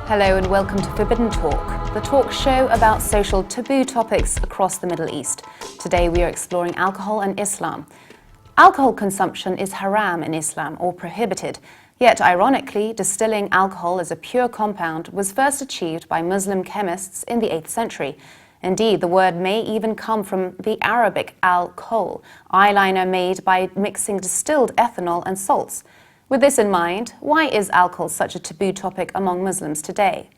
Hello and welcome to Forbidden Talk, the talk show about social taboo topics across the Middle East. Today we are exploring alcohol and Islam. Alcohol consumption is haram in Islam, or prohibited. Yet, ironically, distilling alcohol as a pure compound was first achieved by Muslim chemists in the 8th century. Indeed, the word may even come from the Arabic al-kohl, eyeliner made by mixing distilled ethanol and salts. With this in mind, why is alcohol such a taboo topic among Muslims today?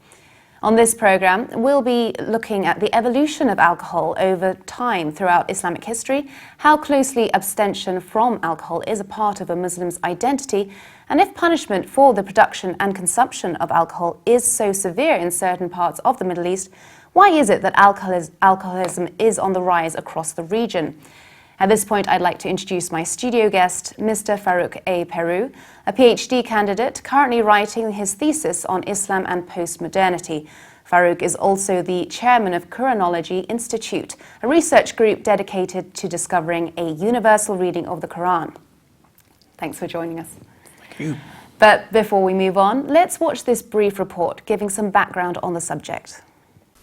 On this program, we'll be looking at the evolution of alcohol over time throughout Islamic history, how closely abstention from alcohol is a part of a Muslim's identity, and if punishment for the production and consumption of alcohol is so severe in certain parts of the Middle East, why is it that alcoholism is on the rise across the region? At this point, I'd like to introduce my studio guest, Mr. Farouk a PhD candidate currently writing his thesis on Islam and postmodernity. Farouk is also the chairman of Quranology Institute, a research group dedicated to discovering a universal reading of the Quran. Thanks for joining us. Thank you. But before we move on, let's watch this brief report giving some background on the subject.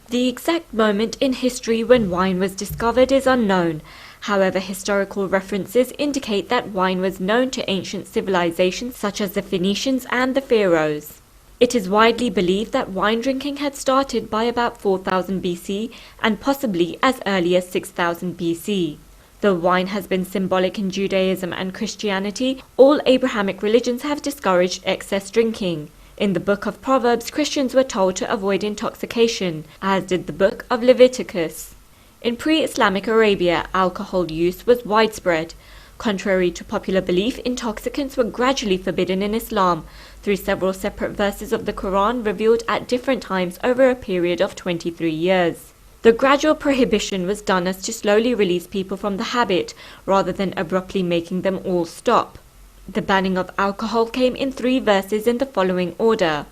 The exact moment in history when wine was discovered is unknown. However, historical references indicate that wine was known to ancient civilizations such as the Phoenicians and the Pharaohs. It is widely believed that wine drinking had started by about 4000 BC and possibly as early as 6000 BC. Though wine has been symbolic in Judaism and Christianity, all Abrahamic religions have discouraged excess drinking. In the book of Proverbs, Christians were told to avoid intoxication, as did the book of Leviticus. In pre-Islamic Arabia, alcohol use was widespread. Contrary to popular belief, intoxicants were gradually forbidden in Islam through several separate verses of the Quran revealed at different times over a period of 23 years. The gradual prohibition was done as to slowly release people from the habit, rather than abruptly making them all stop. The banning of alcohol came in 3 verses in the following order.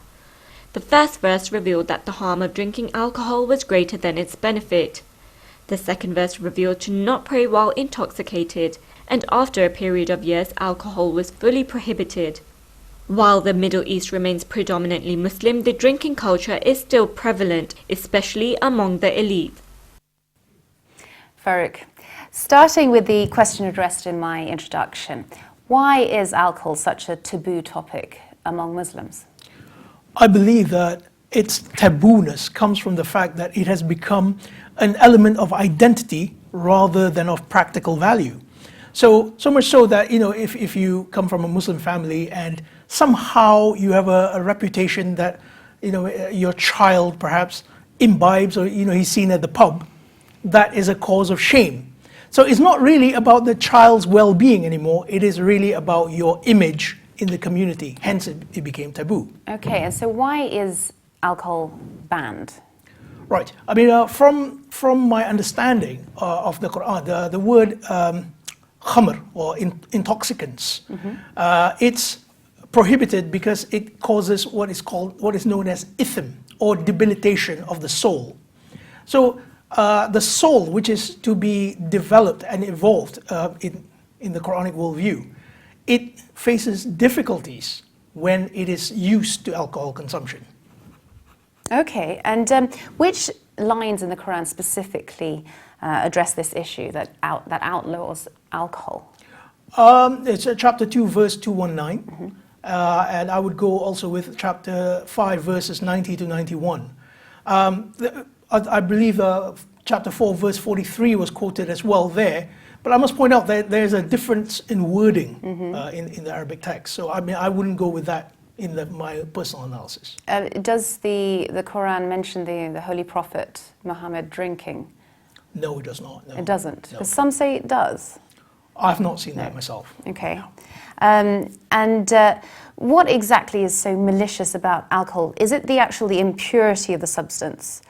The first verse revealed that the harm of drinking alcohol was greater than its benefit. The second verse revealed to not pray while intoxicated, and after a period of years alcohol was fully prohibited. While the Middle East remains predominantly Muslim, the drinking culture is still prevalent, especially among the elite. Farouk, starting with the question addressed in my introduction, why is alcohol such a taboo topic among Muslims? I believe that its tabooness comes from the fact that it has become an element of identity rather than of practical value. So much so that, if you come from a Muslim family and somehow you have a reputation that, your child perhaps imbibes or, he's seen at the pub, that is a cause of shame. So it's not really about the child's well-being anymore, it is really about your image in the community, hence it became taboo. Okay, and so why is alcohol banned? Right. I mean, from my understanding of the Quran, the word khamr, or intoxicants, it's prohibited because it causes what is known as ithm, or debilitation of the soul. So the soul, which is to be developed and evolved in the Quranic worldview, it faces difficulties when it is used to alcohol consumption. Okay, and which lines in the Quran specifically address this issue that outlaws alcohol? It's chapter 2, verse 219, and I would go also with chapter 5, verses 90 to 91. I believe chapter 4, verse 43 was quoted as well there, but I must point out that there's a difference in wording in the Arabic text, so I mean I wouldn't go with that in my personal analysis. Does the Quran mention the Holy Prophet Muhammad drinking? No, it does not. No. It doesn't? No. Because some say it does. I've not seen that myself. Okay. What exactly is so malicious about alcohol? Is it the impurity of the substance?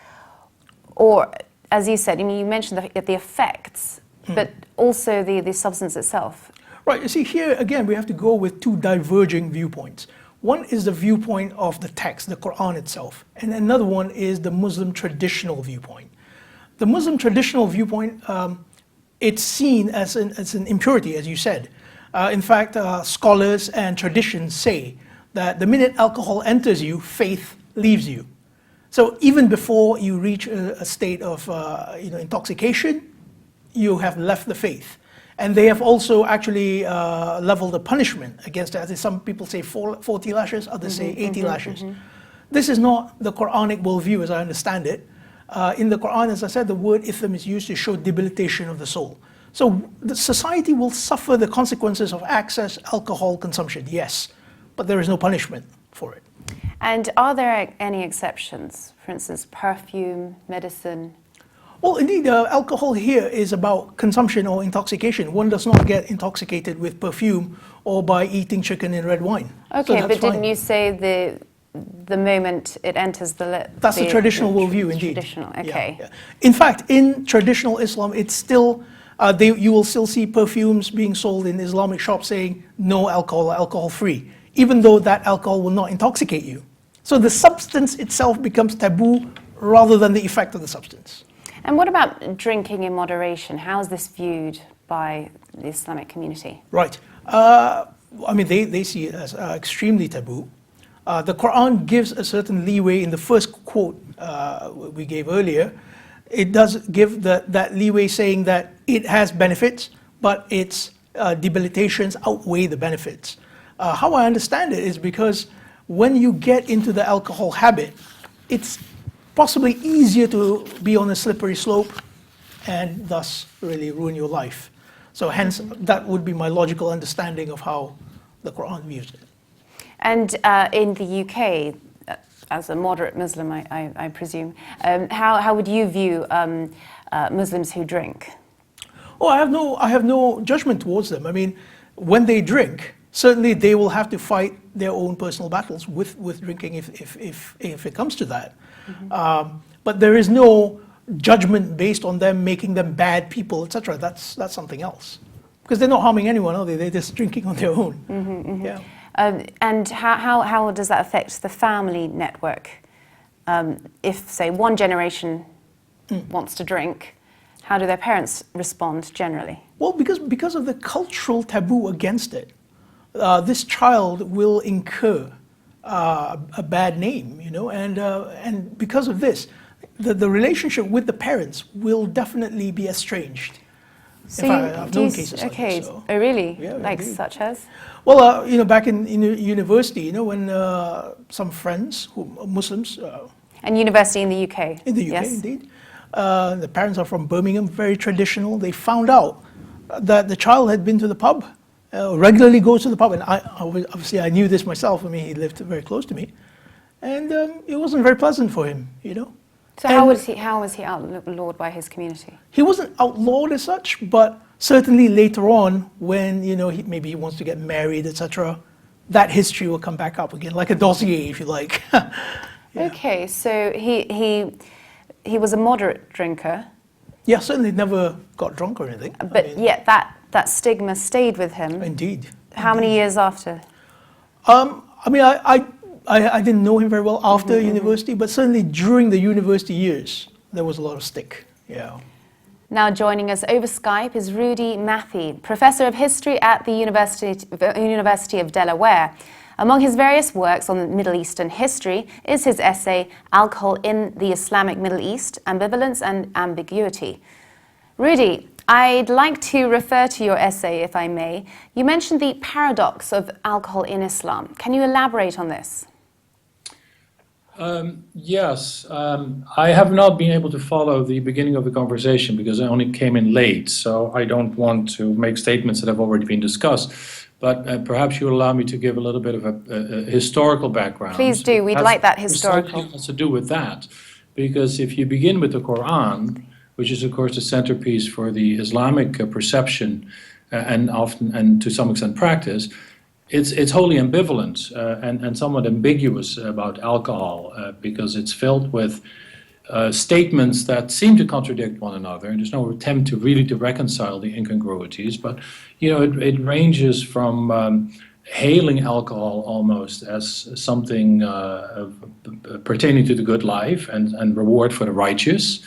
Or, as you said, you mentioned the effects, but also the substance itself? Right, you see here again we have to go with 2 diverging viewpoints. One is the viewpoint of the text, the Quran itself, and another one is the Muslim traditional viewpoint. The Muslim traditional viewpoint, it's seen as an impurity, as you said. In fact, scholars and traditions say that the minute alcohol enters you, faith leaves you. So even before you reach a state of intoxication, you have left the faith. And they have also actually leveled a punishment against that. As some people say 40 lashes, others say 80 lashes. This is not the Quranic worldview as I understand it. In the Quran, as I said, the word ithm is used to show debilitation of the soul. So the society will suffer the consequences of excess alcohol consumption, yes, but there is no punishment for it. And are there any exceptions? For instance, perfume, medicine? Well, indeed, alcohol here is about consumption or intoxication. One does not get intoxicated with perfume or by eating chicken in red wine. Okay, so but fine. didn't you say the moment it enters the... That's the traditional worldview, indeed. Traditional, okay. Yeah. In fact, in traditional Islam, it's still, you will still see perfumes being sold in Islamic shops saying no alcohol, alcohol-free, even though that alcohol will not intoxicate you. So the substance itself becomes taboo rather than the effect of the substance. And what about drinking in moderation? How is this viewed by the Islamic community? Right. They see it as extremely taboo. The Quran gives a certain leeway in the first quote we gave earlier. It does give that leeway saying that it has benefits, but its debilitations outweigh the benefits. How I understand it is because when you get into the alcohol habit, it's possibly easier to be on a slippery slope and thus really ruin your life. So hence, that would be my logical understanding of how the Quran views it. And in the UK, as a moderate Muslim, I presume, how would you view Muslims who drink? Oh, I have no judgment towards them. I mean, when they drink, certainly they will have to fight their own personal battles with drinking if it comes to that. But there is no judgment based on them making them bad people, etc. That's something else. Because they're not harming anyone, are they? They're just drinking on their own. Yeah. And how does that affect the family network? If, say, one generation wants to drink, how do their parents respond generally? Well, because of the cultural taboo against it, this child will incur a bad name, and because of this, the relationship with the parents will definitely be estranged. So in fact, I've known cases like this. So. Oh, really? Yeah, like indeed. Such as? Well, back in university, when some friends, Muslims... and university in the UK? In the UK, yes. Indeed. The parents are from Birmingham, very traditional. They found out that the child had been to the pub, regularly goes to the pub, and obviously I knew this myself. I mean, he lived very close to me. And it wasn't very pleasant for him, So how was he outlawed by his community? He wasn't outlawed as such, but certainly later on, when maybe he wants to get married, etc., that history will come back up again, like a dossier, if you like. Yeah. Okay, so he was a moderate drinker. Yeah, certainly never got drunk or anything. But yet that stigma stayed with him. Indeed. How many years after? I didn't know him very well after university, but certainly during the university years, there was a lot of stick. Yeah. Now joining us over Skype is Rudy Mathie, Professor of History at the University of Delaware. Among his various works on Middle Eastern history is his essay, Al-Kohl in the Islamic Middle East, Ambivalence and Ambiguity. Rudy, I'd like to refer to your essay, if I may. You mentioned the paradox of alcohol in Islam. Can you elaborate on this? Yes. I have not been able to follow the beginning of the conversation because I only came in late, so I don't want to make statements that have already been discussed. But perhaps you'll allow me to give a little bit of a historical background. Please do. We'd like that historical. It has to do with that. Because if you begin with the Quran, which is, of course, the centerpiece for the Islamic perception and to some extent practice, it's wholly ambivalent and somewhat ambiguous about alcohol because it's filled with statements that seem to contradict one another, and there's no attempt to reconcile the incongruities. But it ranges from hailing alcohol almost as something pertaining to the good life and reward for the righteous,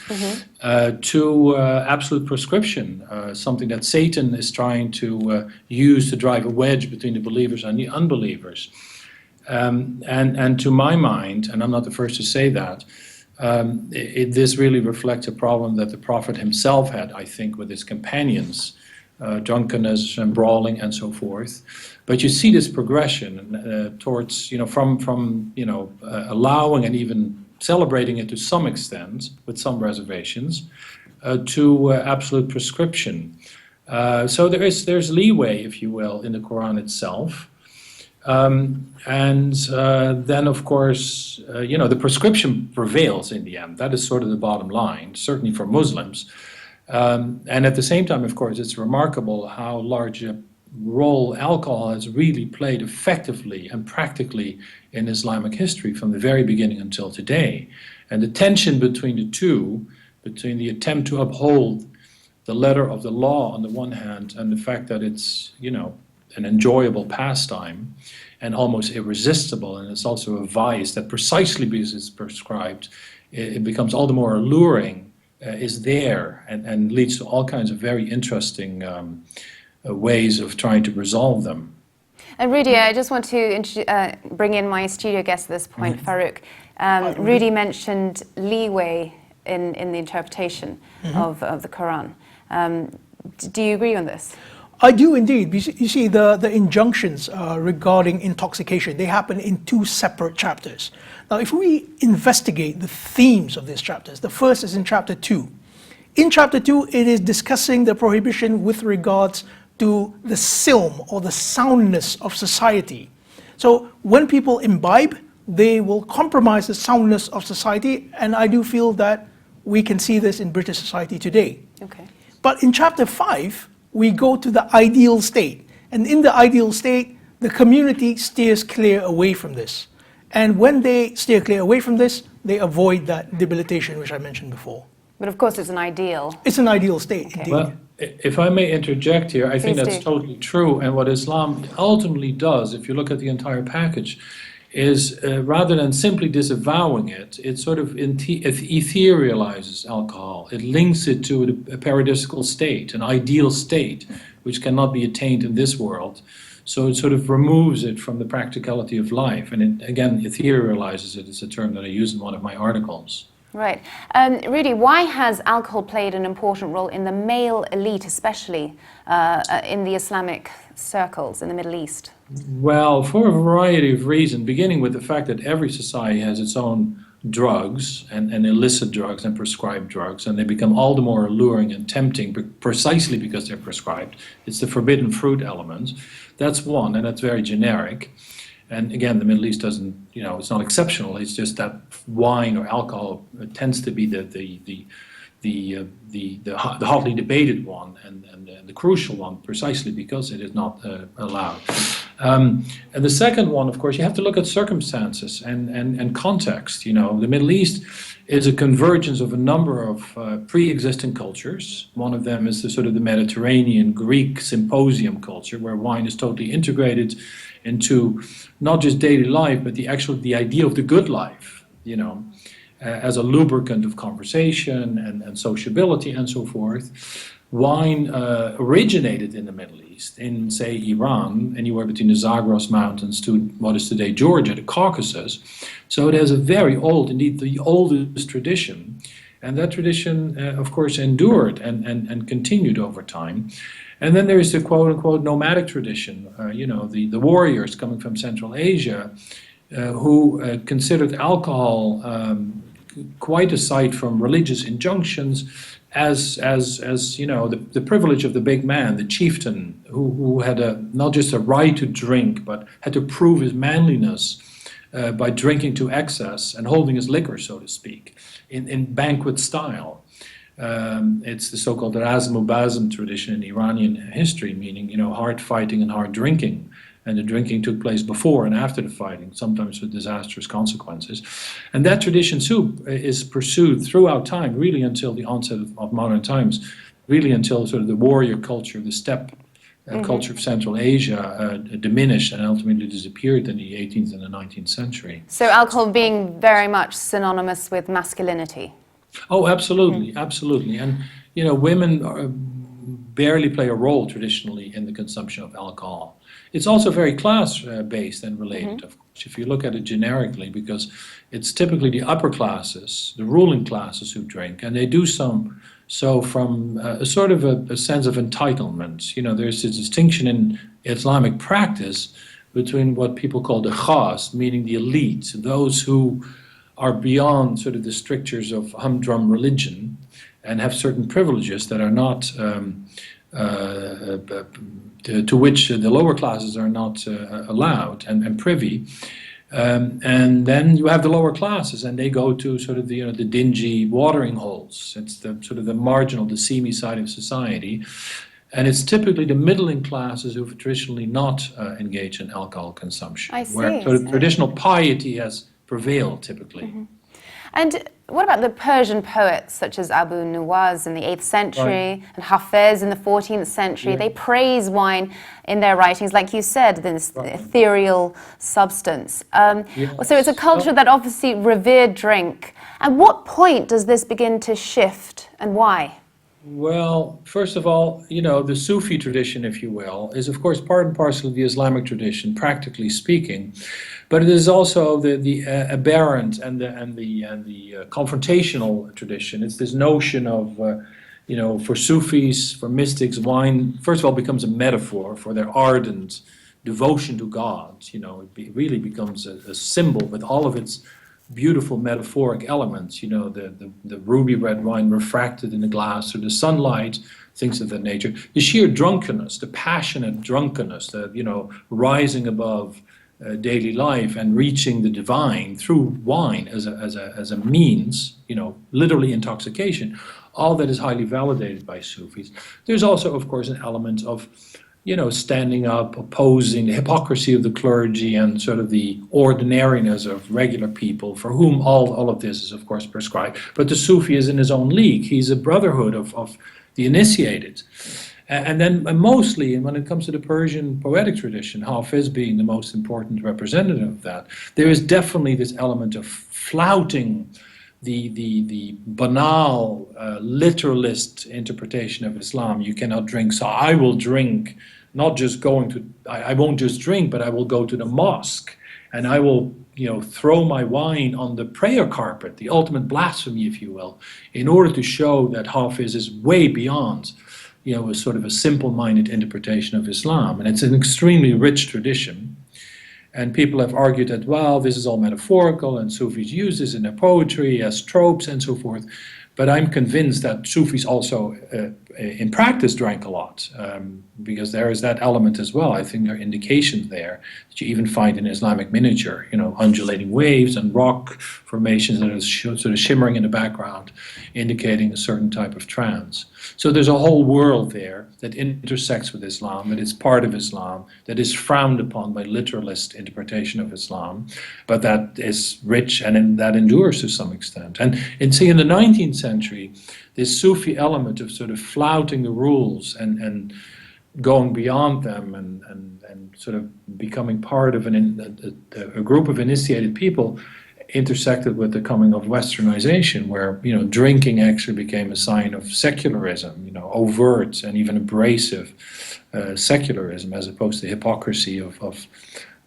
to absolute prescription, something that Satan is trying to use to drive a wedge between the believers and the unbelievers. And to my mind, and I'm not the first to say that, This really reflects a problem that the Prophet himself had, I think, with his companions, drunkenness and brawling and so forth. But you see this progression towards, from allowing and even celebrating it to some extent, with some reservations, to absolute prescription. So there's leeway, if you will, in the Quran itself. Then, of course, the prescription prevails in the end. That is sort of the bottom line, certainly for Muslims. And at the same time, of course, it's remarkable how large a role alcohol has really played effectively and practically in Islamic history from the very beginning until today. And the tension between the two, between the attempt to uphold the letter of the law on the one hand and the fact that it's, an enjoyable pastime and almost irresistible, and it's also a vice that precisely because it's prescribed, it becomes all the more alluring, is there and leads to all kinds of very interesting ways of trying to resolve them. And Rudy, I just want to bring in my studio guest at this point, Farouk. Rudy mentioned leeway in the interpretation of the Quran. Do you agree on this? I do indeed. You see, the injunctions regarding intoxication, they happen in two separate chapters. Now, if we investigate the themes of these chapters, the first is in chapter 2. In chapter 2, it is discussing the prohibition with regards to the silm, or the soundness of society. So when people imbibe, they will compromise the soundness of society, and I do feel that we can see this in British society today. Okay. But in chapter 5, we go to the ideal state. And in the ideal state, the community steers clear away from this. And when they steer clear away from this, they avoid that debilitation which I mentioned before. But of course it's an ideal. It's an ideal state, indeed. Well, if I may interject here, I think that's totally true. And what Islam ultimately does, if you look at the entire package, is rather than simply disavowing it, it sort of etherealizes alcohol. It links it to a paradisical state, an ideal state, which cannot be attained in this world. So it sort of removes it from the practicality of life. And it, again, etherealizes it is a term that I use in one of my articles. Right. Rudy, why has alcohol played an important role in the male elite, especially in the Islamic circles in the Middle East? Well, for a variety of reasons, beginning with the fact that every society has its own drugs and illicit drugs and prescribed drugs, and they become all the more alluring and tempting precisely because they're prescribed. It's the forbidden fruit element. That's one, and that's very generic. And again, the Middle East doesn't, it's not exceptional. It's just that wine or alcohol tends to be the hotly debated one and the crucial one, precisely because it is not allowed. And the second one, of course, you have to look at circumstances and context. The Middle East is a convergence of a number of pre-existing cultures. One of them is the Mediterranean Greek symposium culture, where wine is totally integrated into not just daily life, but the idea of the good life, as a lubricant of conversation and sociability and so forth. Wine originated in the Middle East, in, say, Iran, anywhere between the Zagros Mountains to what is today Georgia, the Caucasus. So it has a very old, indeed the oldest tradition. And that tradition, of course, endured and continued over time. And then there is the quote-unquote nomadic tradition, the warriors coming from Central Asia who considered alcohol quite aside from religious injunctions as the privilege of the big man, the chieftain, who had not just a right to drink, but had to prove his manliness by drinking to excess and holding his liquor, so to speak, in banquet style. It's the so-called Razm-u-Bazm tradition in Iranian history, meaning hard fighting and hard drinking. And the drinking took place before and after the fighting, sometimes with disastrous consequences. And that tradition too is pursued throughout time, really until the onset of modern times, really until sort of the warrior culture, the steppe culture of Central Asia diminished and ultimately disappeared in the 18th and the 19th century. So alcohol being very much synonymous with masculinity? Oh, absolutely, absolutely. And women barely play a role traditionally in the consumption of alcohol. It's also very class-based and related, of course, if you look at it generically, because it's typically the upper classes, the ruling classes who drink, and they do so from a sort of a sense of entitlement. You know, there's a distinction in Islamic practice between what people call the khas, meaning the elite, those who are beyond sort of the strictures of humdrum religion and have certain privileges that are not, to which the lower classes are not allowed and privy. And then you have the lower classes, and they go to sort of the dingy watering holes. It's the sort of the marginal, the seamy side of society. And it's typically the middling classes who've traditionally not engaged in alcohol consumption, I see. where sort of traditional piety has prevailed typically. And what about the Persian poets such as Abu Nuwas in the 8th century and Hafez in the 14th century? They praise wine in their writings, like you said, this ethereal substance. So it's a culture that obviously revered drink. At what point does this begin to shift, and why? Well, first of all, you know, the Sufi tradition, if you will, is of course part and parcel of the Islamic tradition, practically speaking, but it is also the aberrant and the confrontational tradition. It's this notion of, you know, for Sufis, for mystics, wine first of all becomes a metaphor for their ardent devotion to God. You know, it really becomes a symbol with all of its beautiful metaphoric elements, you know, the ruby red wine refracted in the glass through the sunlight, things of that nature. The sheer drunkenness, the passionate drunkenness, the, you know, rising above daily life and reaching the divine through wine as a means, you know, literally intoxication. All that is highly validated by Sufis. There's also, of course, an element of, you know, standing up, opposing the hypocrisy of the clergy and sort of the ordinariness of regular people, for whom all of this is, of course, prescribed. But the Sufi is in his own league. He's a brotherhood of the initiated. And then mostly, and when it comes to the Persian poetic tradition, Hafiz being the most important representative of that, there is definitely this element of flouting the banal literalist interpretation of Islam. You cannot drink, so I will drink, not just going to, I won't just drink, but I will go to the mosque and I will, you know, throw my wine on the prayer carpet, the ultimate blasphemy, if you will, in order to show that Hafiz is way beyond, you know, a sort of a simple-minded interpretation of Islam. And it's an extremely rich tradition. And people have argued that, well, this is all metaphorical, and Sufis use this in their poetry as tropes and so forth. But I'm convinced that Sufis also, in practice, drank a lot, because there is that element as well. I think there are indications there that you even find in Islamic miniature, you know, undulating waves and rock formations that are sort of shimmering in the background, indicating a certain type of trance. So there's a whole world there that intersects with Islam, that is part of Islam, that is frowned upon by literalist interpretation of Islam, but that is rich and that endures to some extent. And in the 19th century, this Sufi element of sort of flouting the rules and going beyond them and sort of becoming part of a group of initiated people intersected with the coming of westernization, where, you know, drinking actually became a sign of secularism, you know, overt and even abrasive secularism, as opposed to the hypocrisy of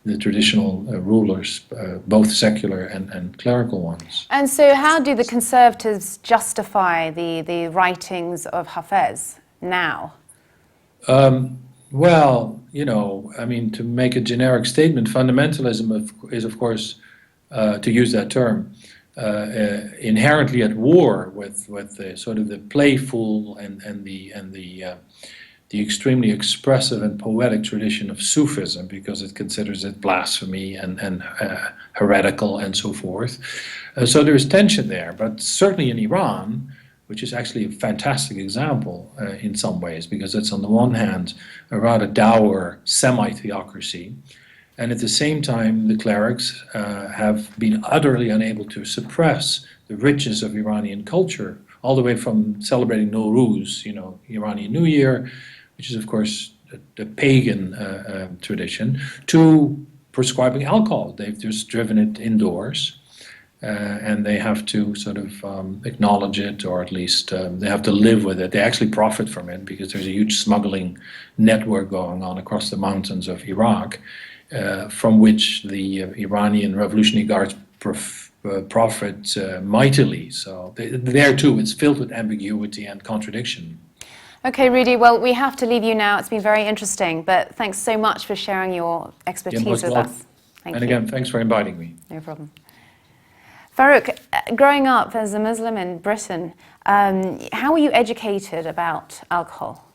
the traditional rulers, both secular and clerical ones. And so how do the conservatives justify the writings of Hafez now? Well, you know, I mean, to make a generic statement, fundamentalism is, of course, to use that term, inherently at war with the sort of the playful and the extremely expressive and poetic tradition of Sufism, because it considers it blasphemy and heretical and so forth. So there is tension there, but certainly in Iran, which is actually a fantastic example in some ways, because it's on the one hand a rather dour semi-theocracy, and at the same time the clerics have been utterly unable to suppress the richness of Iranian culture, all the way from celebrating Nowruz, you know, Iranian New Year, which is of course the pagan tradition, to prescribing alcohol. They've just driven it indoors. and they have to sort of acknowledge it, or at least they have to live with it. They actually profit from it because there's a huge smuggling network going on across the mountains of Iraq, from which the Iranian Revolutionary Guards profit mightily. So there too, it's filled with ambiguity and contradiction. Okay, Rudy, well, we have to leave you now. It's been very interesting, but thanks so much for sharing your expertise with us. Thank you. Again, thanks for inviting me. No problem. Farouk, growing up as a Muslim in Britain, how were you educated about alcohol?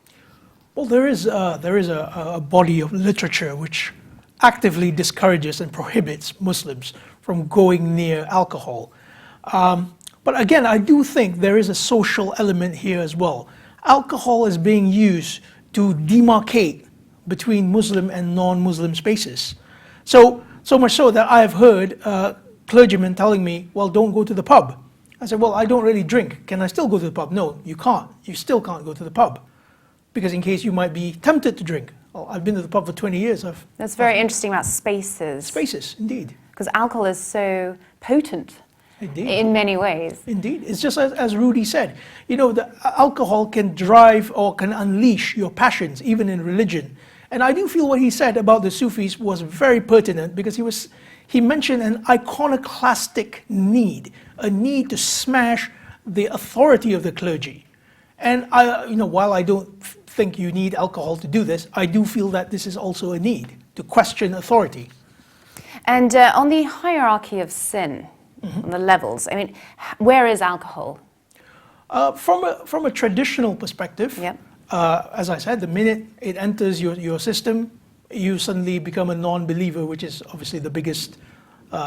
Well, there is a body of literature which actively discourages and prohibits Muslims from going near alcohol. But again, I do think there is a social element here as well. Alcohol is being used to demarcate between Muslim and non-Muslim spaces. So much so that I have heard clergymen telling me, well, don't go to the pub. I said, well, I don't really drink. Can I still go to the pub? No, you can't. You still can't go to the pub, because in case you might be tempted to drink. Well, I've been to the pub for 20 years. That's very interesting about spaces. Spaces, indeed. Because alcohol is so potent. Indeed. In many ways. Indeed. It's just as Rudy said, the alcohol can drive or can unleash your passions, even in religion. And I do feel what he said about the Sufis was very pertinent, because he mentioned an iconoclastic need, a need to smash the authority of the clergy. And while I don't think you need alcohol to do this, I do feel that this is also a need to question authority. And on the hierarchy of sin, on the levels, I mean, where is alcohol? From a traditional perspective, yep. As I said, the minute it enters your system, you suddenly become a non-believer, which is obviously the biggest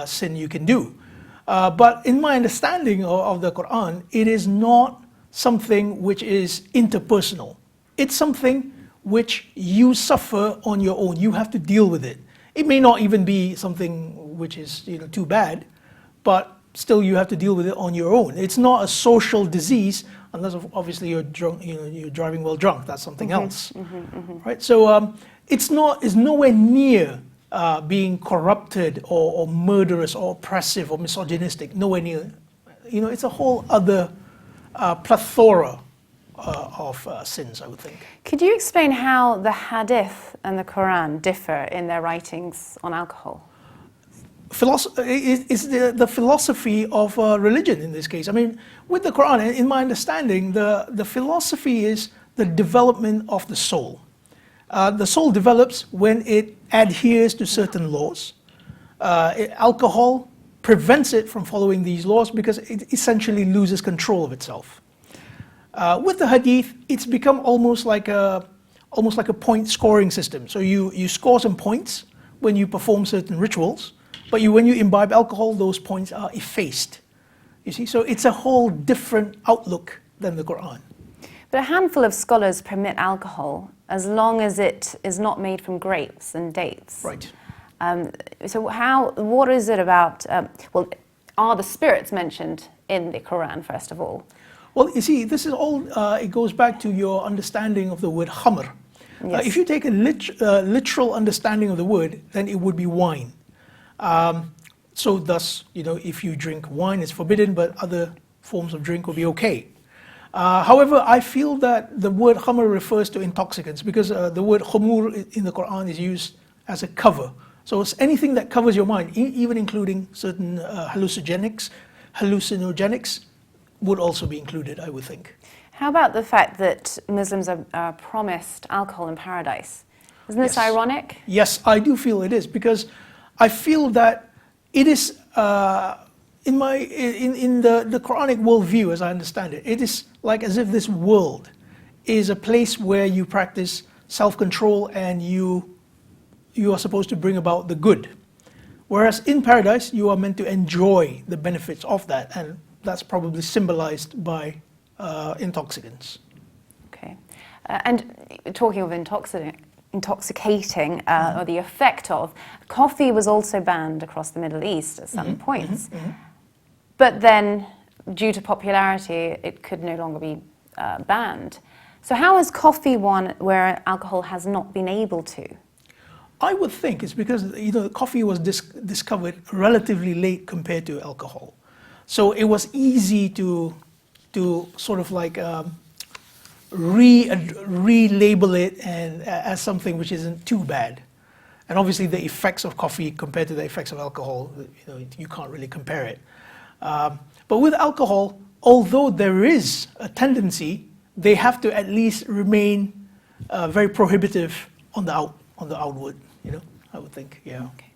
sin you can do. But in my understanding of the Quran, it is not something which is interpersonal. It's something which you suffer on your own. You have to deal with it. It may not even be something which is too bad, but still you have to deal with it on your own. It's not a social disease, unless obviously you're drunk, you're driving while drunk. That's something else, right? So it's nowhere near being corrupted or murderous or oppressive or misogynistic. Nowhere near. It's a whole other plethora of sins, I would think. Could you explain how the Hadith and the Quran differ in their writings on alcohol? It's the philosophy of religion in this case. I mean, with the Quran, in my understanding, the philosophy is the development of the soul. The soul develops when it adheres to certain laws. Alcohol prevents it from following these laws because it essentially loses control of itself. With the Hadith, it's become almost like a point scoring system. So you score some points when you perform certain rituals. But when you imbibe alcohol, those points are effaced. You see, so it's a whole different outlook than the Quran. But a handful of scholars permit alcohol as long as it is not made from grapes and dates. Right. So what is it about, are the spirits mentioned in the Quran, first of all? Well, you see, this is all, it goes back to your understanding of the word khamr. Yes. If you take a literal understanding of the word, then it would be wine. So thus, if you drink wine, it's forbidden, but other forms of drink will be okay. However, I feel that the word khamr refers to intoxicants, because the word khumur in the Quran is used as a cover. So it's anything that covers your mind, even including certain hallucinogenics would also be included, I would think. How about the fact that Muslims are promised alcohol in paradise? Isn't this ironic? Yes, I do feel it is, because I feel that it is, in the Quranic worldview, as I understand it, it is like as if this world is a place where you practice self-control and you are supposed to bring about the good. Whereas in paradise, you are meant to enjoy the benefits of that, and that's probably symbolized by intoxicants. Okay. And talking of intoxicating, or the effect of, coffee was also banned across the Middle East at some points. But then, due to popularity, it could no longer be banned. So how is coffee one where alcohol has not been able to? I would think it's because coffee was discovered relatively late compared to alcohol. So it was easy to sort of like relabel it and as something which isn't too bad. And obviously the effects of coffee compared to the effects of alcohol, you can't really compare it. But with alcohol, although there is a tendency, they have to at least remain very prohibitive on the outward, I would think, yeah. Okay.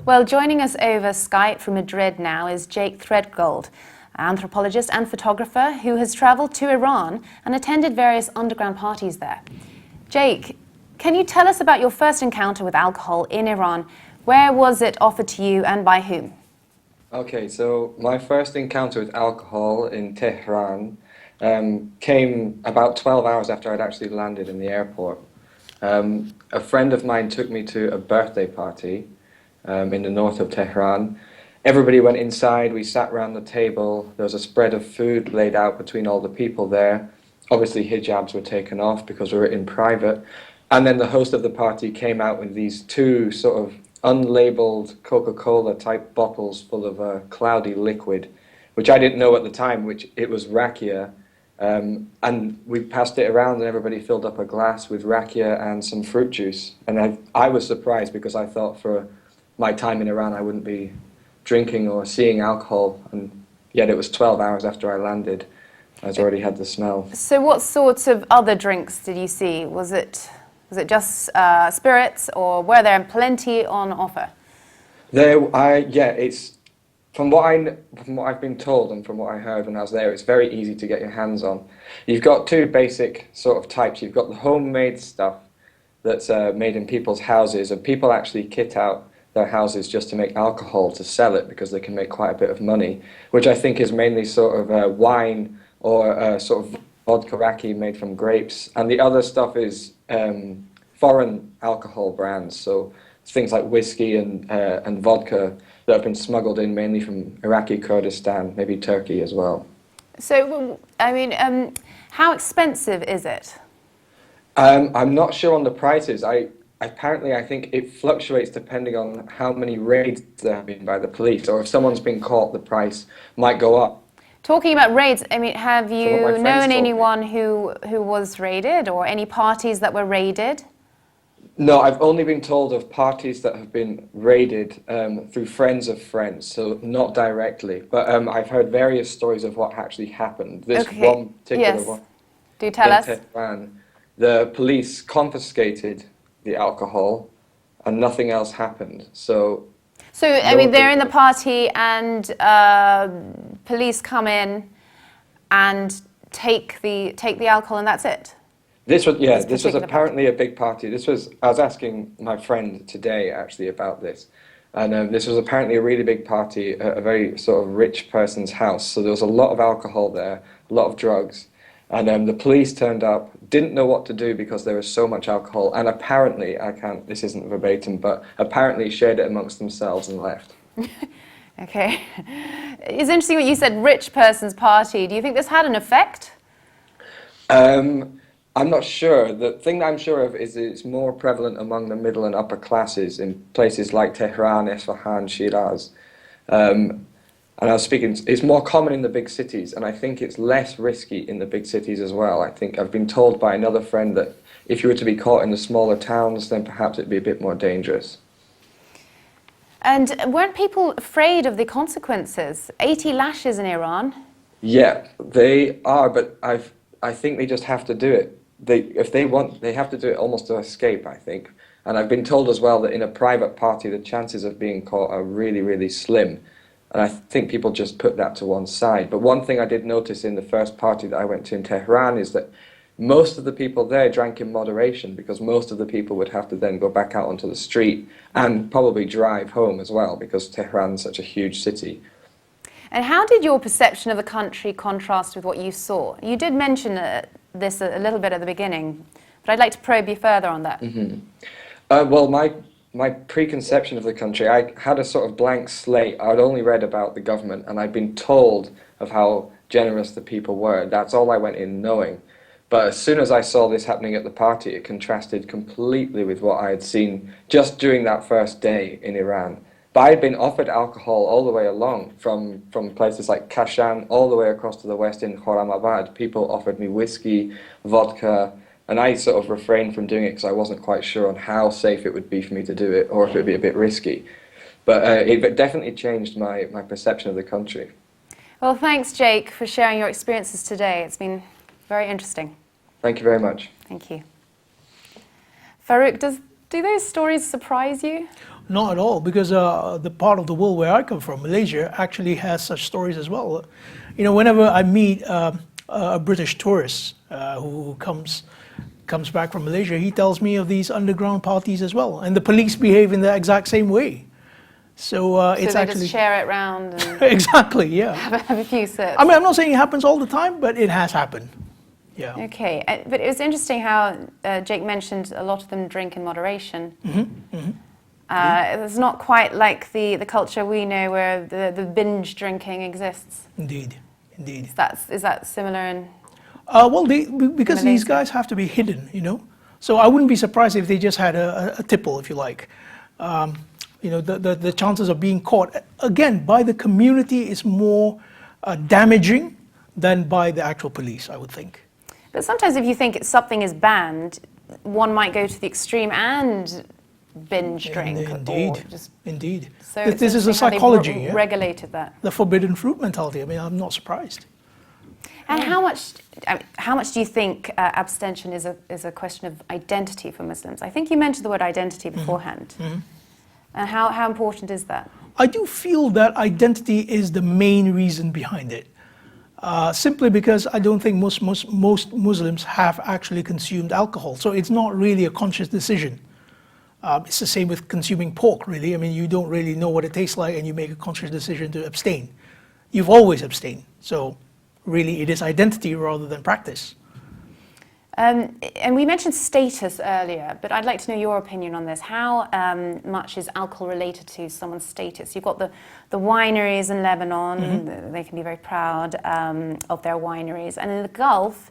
Well, joining us over Skype from Madrid now is Jake Threadgold, anthropologist and photographer who has travelled to Iran and attended various underground parties there. Jake, can you tell us about your first encounter with alcohol in Iran? Where was it offered to you and by whom? Okay, so my first encounter with alcohol in Tehran came about 12 hours after I'd actually landed in the airport. A friend of mine took me to a birthday party in the north of Tehran. Everybody went inside, we sat around the table, there was a spread of food laid out between all the people there. Obviously hijabs were taken off because we were in private. And then the host of the party came out with these two sort of unlabeled Coca-Cola type bottles full of a cloudy liquid, which I didn't know at the time, which it was rakia. And we passed it around and everybody filled up a glass with rakia and some fruit juice. And I was surprised because I thought for my time in Iran I wouldn't be drinking or seeing alcohol, and yet it was 12 hours after I landed. I'd already had the smell. So what sorts of other drinks did you see? Was it just spirits, or were there plenty on offer? It's from what I've been told and from what I heard when I was there, it's very easy to get your hands on. You've got two basic sort of types. You've got the homemade stuff that's made in people's houses, and people actually kit out their houses just to make alcohol to sell it because they can make quite a bit of money, which I think is mainly sort of wine or sort of vodka raki made from grapes. And the other stuff is foreign alcohol brands, so things like whiskey and vodka that have been smuggled in mainly from Iraqi Kurdistan, maybe Turkey as well. So, I mean, how expensive is it? I'm not sure on the prices. Apparently, I think it fluctuates depending on how many raids there have been by the police, or if someone's been caught, the price might go up. Talking about raids, I mean, have you known anyone who was raided, or any parties that were raided? No, I've only been told of parties that have been raided through friends of friends, so not directly. But I've heard various stories of what actually happened. This one particular one. Do tell us. Tehran, the police confiscated the alcohol, and nothing else happened. So I mean, they're in the party, and police come in and take the alcohol, and that's it. This was apparently a big party. I was asking my friend today actually about this, and this was apparently a really big party at a very sort of rich person's house. So there was a lot of alcohol there, a lot of drugs, and the police turned up, didn't know what to do because there was so much alcohol, and apparently, this isn't verbatim, but apparently shared it amongst themselves and left. Okay. It's interesting what you said, rich person's party. Do you think this had an effect? I'm not sure. The thing that I'm sure of is it's more prevalent among the middle and upper classes in places like Tehran, Isfahan, Shiraz. And I was speaking, it's more common in the big cities, and I think it's less risky in the big cities as well. I think I've been told by another friend that if you were to be caught in the smaller towns, then perhaps it'd be a bit more dangerous. And weren't people afraid of the consequences? 80 lashes in Iran? Yeah, they are, but I think they just have to do it. If they want, they have to do it almost to escape, I think. And I've been told as well that in a private party, the chances of being caught are really, really slim. And I think people just put that to one side. But one thing I did notice in the first party that I went to in Tehran is that most of the people there drank in moderation, because most of the people would have to then go back out onto the street and probably drive home as well, because Tehran's such a huge city. And how did your perception of the country contrast with what you saw? You did mention this a little bit at the beginning, but I'd like to probe you further on that. Mm-hmm. Well, my preconception of the country, I had a sort of blank slate. I'd only read about the government, and I'd been told of how generous the people were. That's all I went in knowing. But as soon as I saw this happening at the party, it contrasted completely with what I had seen just during that first day in Iran. But I'd been offered alcohol all the way along, from places like Kashan all the way across to the west in Khorramabad. People offered me whiskey, vodka, and I sort of refrained from doing it because I wasn't quite sure on how safe it would be for me to do it, or if it would be a bit risky. But it definitely changed my perception of the country. Well, thanks, Jake, for sharing your experiences today. It's been very interesting. Thank you very much. Thank you. Farouk, do those stories surprise you? Not at all, because the part of the world where I come from, Malaysia, actually has such stories as well. You know, whenever I meet a British tourist who comes back from Malaysia, he tells me of these underground parties as well, and the police behave in the exact same way. So it's they actually just share it round and exactly, yeah. have a few sips. I mean, I'm not saying it happens all the time, but it has happened. Yeah. Okay, but it was interesting how Jake mentioned a lot of them drink in moderation. It's not quite like the culture we know where the binge drinking exists. Indeed, indeed. Is that similar in? Well, because these guys have to be hidden, you know. So I wouldn't be surprised if they just had a tipple, if you like. You know, the chances of being caught, again, by the community is more damaging than by the actual police, I would think. But sometimes if you think something is banned, one might go to the extreme and binge drink. Indeed, or just, indeed. So This is a how they've psychology, yeah? regulated that. The forbidden fruit mentality. I mean, I'm not surprised. And how much do you think abstention is a question of identity for Muslims? I think you mentioned the word identity beforehand. And how important is that? I do feel that identity is the main reason behind it. Simply because I don't think most Muslims have actually consumed alcohol. So it's not really a conscious decision. It's the same with consuming pork, really. I mean, you don't really know what it tastes like and you make a conscious decision to abstain. You've always abstained. So really it is identity rather than practice. And we mentioned status earlier, but I'd like to know your opinion on this. How much is alcohol related to someone's status? You've got the wineries in Lebanon, they can be very proud of their wineries. And in the Gulf,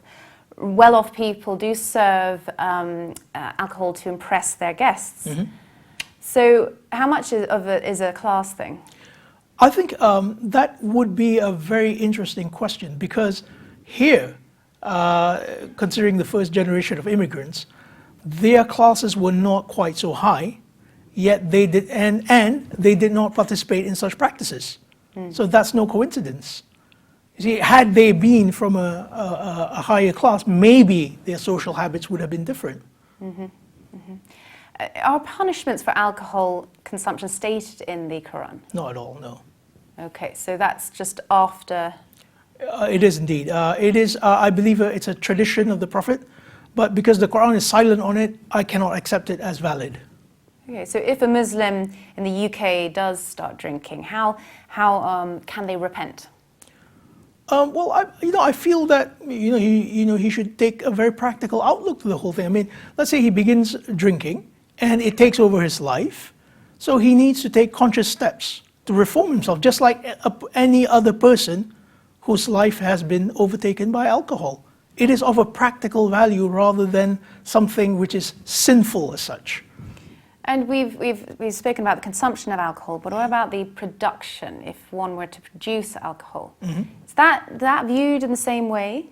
well-off people do serve alcohol to impress their guests. So how much of it is a class thing? I think that would be a very interesting question, because here, considering the first generation of immigrants, their classes were not quite so high, yet they did, and they did not participate in such practices. So that's no coincidence. You see, had they been from a higher class, maybe their social habits would have been different. Are punishments for alcohol consumption stated in the Quran? Not at all, no. Okay, so that's just after. It is indeed. It is, I believe it's a tradition of the Prophet, but because the Quran is silent on it, I cannot accept it as valid. Okay, so if a Muslim in the UK does start drinking, how can they repent? Well, I feel that he should take a very practical outlook to the whole thing. I mean, let's say he begins drinking and it takes over his life, so he needs to take conscious steps to reform himself, just like any other person whose life has been overtaken by alcohol. It is of a practical value rather than something which is sinful as such. And we've spoken about the consumption of alcohol, but what about the production? If one were to produce alcohol, is that viewed in the same way?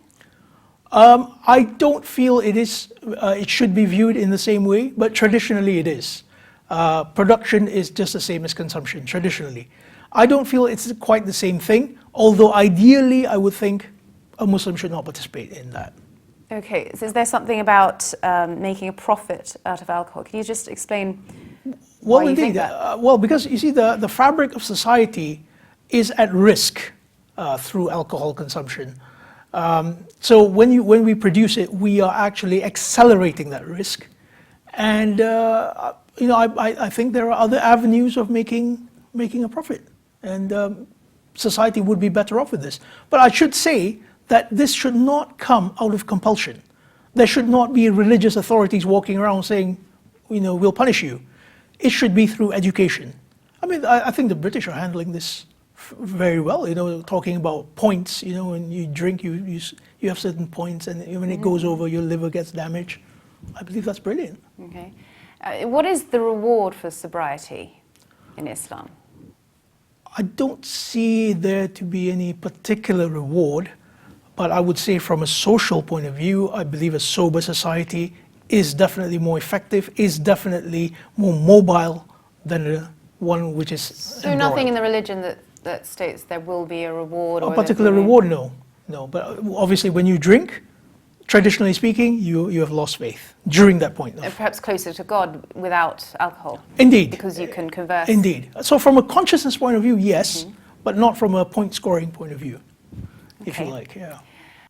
I don't feel it is. It should be viewed in the same way, but traditionally it is. Production is just the same as consumption traditionally. I don't feel it's quite the same thing, although ideally I would think a Muslim should not participate in that. Okay, so is there something about making a profit out of alcohol? Can you just explain why you think that? Well, because you see, the fabric of society is at risk through alcohol consumption. So when we produce it, we are actually accelerating that risk. And I think there are other avenues of making a profit, and society would be better off with this. But I should say that this should not come out of compulsion. There should not be religious authorities walking around saying, we'll punish you. It should be through education. I mean, I think the British are handling this very well, talking about points, when you drink, you have certain points, and when it goes over, your liver gets damaged. I believe that's brilliant. Okay. What is the reward for sobriety in Islam? I don't see there to be any particular reward, but I would say from a social point of view, I believe a sober society is definitely more effective, is definitely more mobile than the one which is So nothing in the religion that states there will be a reward? A or particular reward, no. No, but obviously when you drink, traditionally speaking, you have lost faith during that point. Perhaps closer to God without alcohol. Indeed. Because you can converse. Indeed. So from a consciousness point of view, yes, but not from a point scoring point of view, if you like, yeah.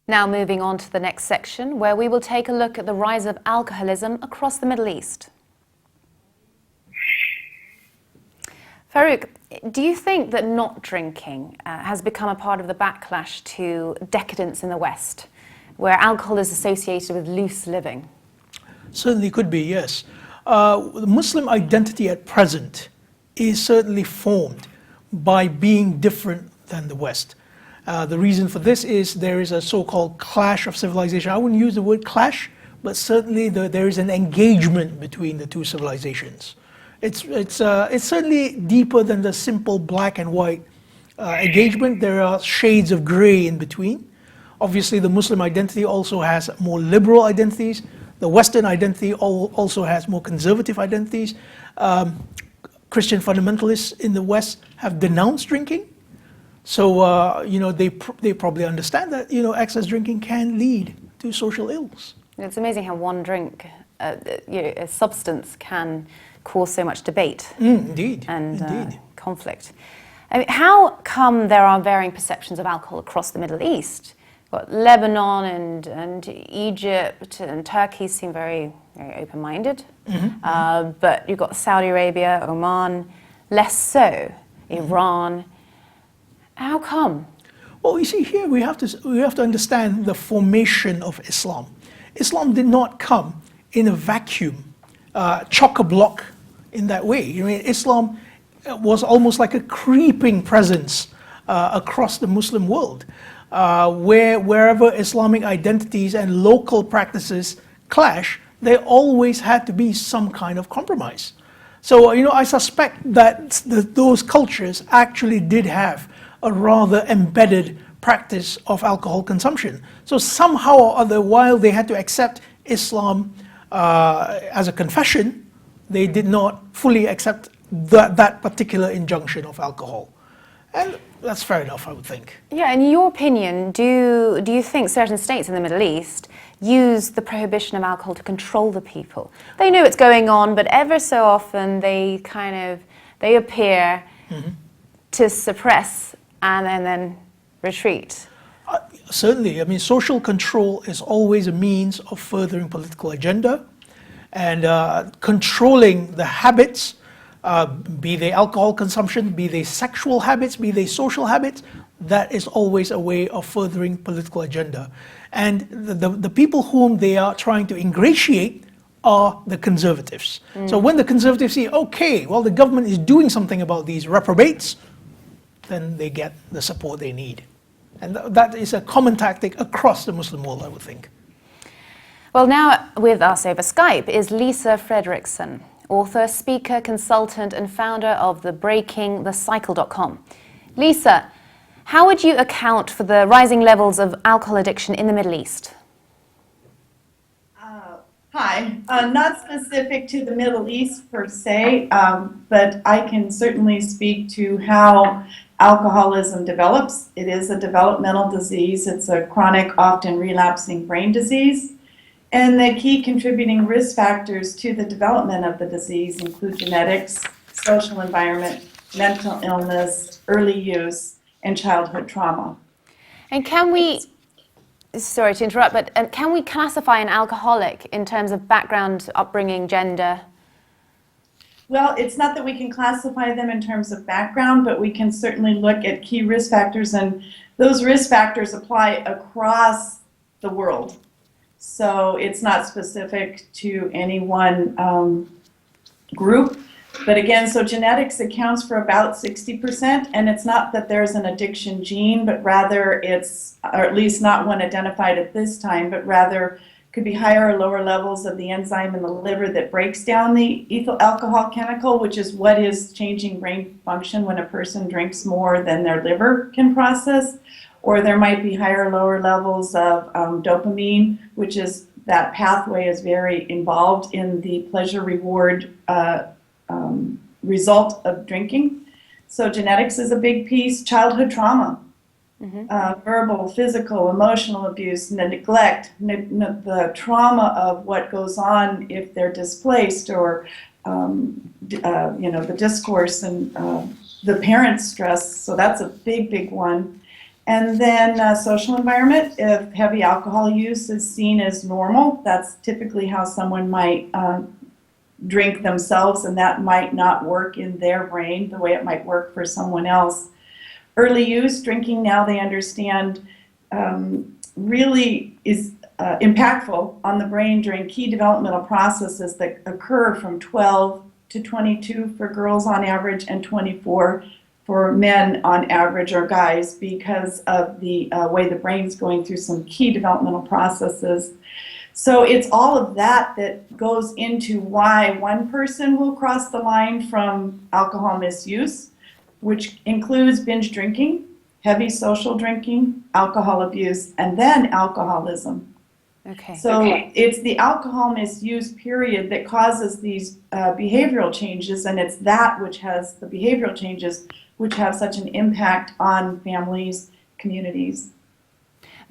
Now moving on to the next section, where we will take a look at the rise of alcoholism across the Middle East. Farouk, do you think that not drinking has become a part of the backlash to decadence in the West, where alcohol is associated with loose living? Certainly could be, yes. The Muslim identity at present is certainly formed by being different than the West. The reason for this is there is a so-called clash of civilization. I wouldn't use the word clash, but certainly there is an engagement between the two civilizations. It's certainly deeper than the simple black and white engagement. There are shades of gray in between. Obviously, the Muslim identity also has more liberal identities. The Western identity also has more conservative identities. Christian fundamentalists in the West have denounced drinking. So, they probably understand that, excess drinking can lead to social ills. It's amazing how one drink, a substance, can cause so much debate. Indeed. And conflict. I mean, how come there are varying perceptions of alcohol across the Middle East? Well, Lebanon and Egypt and Turkey seem very, very open-minded. But you've got Saudi Arabia, Oman, less so, Iran. How come? Well, you see, here we have to understand the formation of Islam. Islam did not come in a vacuum, chock-a-block in that way. Islam was almost like a creeping presence across the Muslim world, wherever Islamic identities and local practices clash, there always had to be some kind of compromise. So, I suspect that those cultures actually did have a rather embedded practice of alcohol consumption. So somehow or other, while they had to accept Islam as a confession, they did not fully accept that particular injunction of alcohol. And that's fair enough, I would think. Yeah, in your opinion, do you think certain states in the Middle East use the prohibition of alcohol to control the people? They know it's going on, but ever so often they appear to suppress and then retreat. Certainly. I mean, social control is always a means of furthering political agenda, and controlling the habits, be they alcohol consumption, be they sexual habits, be they social habits, that is always a way of furthering political agenda. And the people whom they are trying to ingratiate are the conservatives. So when the conservatives see, okay, well, the government is doing something about these reprobates, then they get the support they need. And that is a common tactic across the Muslim world, I would think. Well, now with us over Skype is Lisa Frederickson, author, speaker, consultant, and founder of the BreakingTheCycle.com. Lisa, how would you account for the rising levels of alcohol addiction in the Middle East? Hi, not specific to the Middle East per se, but I can certainly speak to how alcoholism develops. It is a developmental disease. It's a chronic, often relapsing brain disease. And the key contributing risk factors to the development of the disease include genetics, social environment, mental illness, early use, and childhood trauma. And can we, sorry to interrupt, but can we classify an alcoholic in terms of background, upbringing, gender? Well, it's not that we can classify them in terms of background, but we can certainly look at key risk factors, and those risk factors apply across the world. So it's not specific to any one group. But again, so genetics accounts for about 60%, and it's not that there's an addiction gene, but rather it's, or at least not one identified at this time, but rather Could be higher or lower levels of the enzyme in the liver that breaks down the ethyl alcohol chemical, which is what is changing brain function when a person drinks more than their liver can process. Or there might be higher or lower levels of dopamine, which is that pathway is very involved in the pleasure reward result of drinking. So genetics is a big piece. Childhood trauma, verbal, physical, emotional abuse, neglect, the trauma of what goes on if they're displaced, or the discourse and the parents' stress. So that's a big, big one. And then social environment. If heavy alcohol use is seen as normal, that's typically how someone might drink themselves, and that might not work in their brain the way it might work for someone else. Early use, drinking now they understand really is impactful on the brain during key developmental processes that occur from 12 to 22 for girls on average, and 24 for men on average, or guys, because of the way the brain's going through some key developmental processes. So it's all of that that goes into why one person will cross the line from alcohol misuse, which includes binge drinking, heavy social drinking, alcohol abuse, and then alcoholism. So it's the alcohol misuse period that causes these behavioral changes, and it's that which has the behavioral changes which have such an impact on families, communities.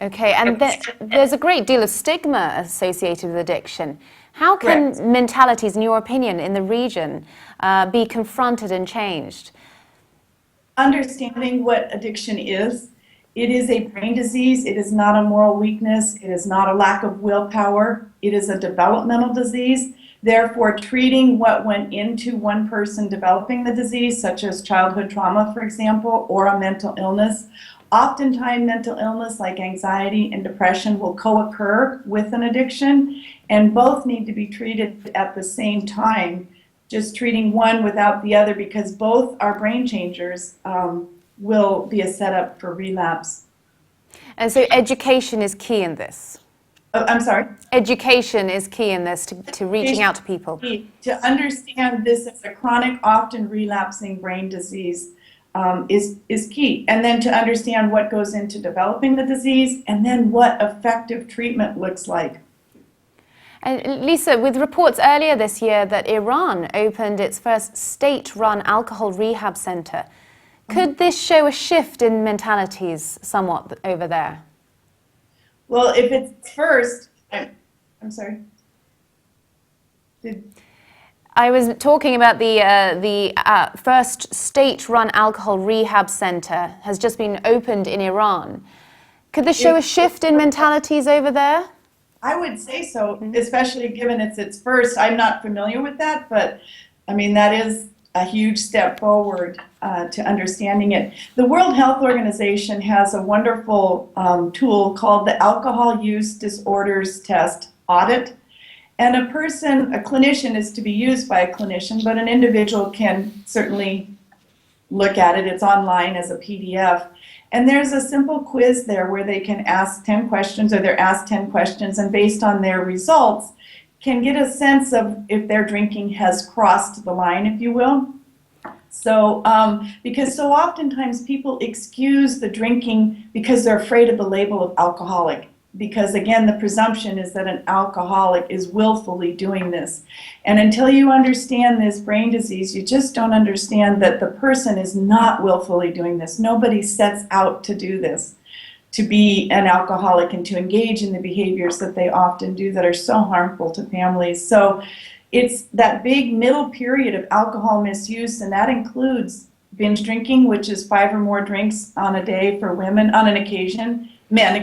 Okay, and there's a great deal of stigma associated with addiction. How can mentalities, in your opinion, in the region be confronted and changed? Understanding what addiction is. It is a brain disease. It is not a moral weakness. It is not a lack of willpower. It is a developmental disease. Therefore, treating what went into one person developing the disease, such as childhood trauma, for example, or a mental illness. Oftentimes, mental illness like anxiety and depression will co-occur with an addiction, and both need to be treated at the same time. Just treating one without the other, because both are brain changers, will be a setup for relapse. And so education is key in this. I'm sorry? Education is key in this, to reaching out to people. To understand this as a chronic, often relapsing brain disease is key. And then to understand what goes into developing the disease, and then what effective treatment looks like. And Lisa, with reports earlier this year that Iran opened its first state-run alcohol rehab center, could this show a shift in mentalities somewhat over there? Well, if it's first, I'm sorry. I was talking about the first state-run alcohol rehab center has just been opened in Iran. Could this show a shift in mentalities over there? I would say so, especially given it's its first. I'm not familiar with that, but I mean, that is a huge step forward to understanding it. The World Health Organization has a wonderful tool called the Alcohol Use Disorders Test Audit. And a clinician is to be used by a clinician, but an individual can certainly look at it. It's online as a PDF. And there's a simple quiz there where they can ask 10 questions, or they're asked 10 questions, and based on their results, can get a sense of if their drinking has crossed the line, if you will. So, because so oftentimes people excuse the drinking because they're afraid of the label of alcoholic. Because again, the presumption is that an alcoholic is willfully doing this. And until you understand this brain disease, you just don't understand that the person is not willfully doing this. Nobody sets out to do this, to be an alcoholic and to engage in the behaviors that they often do that are so harmful to families. So it's that big middle period of alcohol misuse, and that includes binge drinking, which is 5 or more drinks on a day for women, on an occasion, men,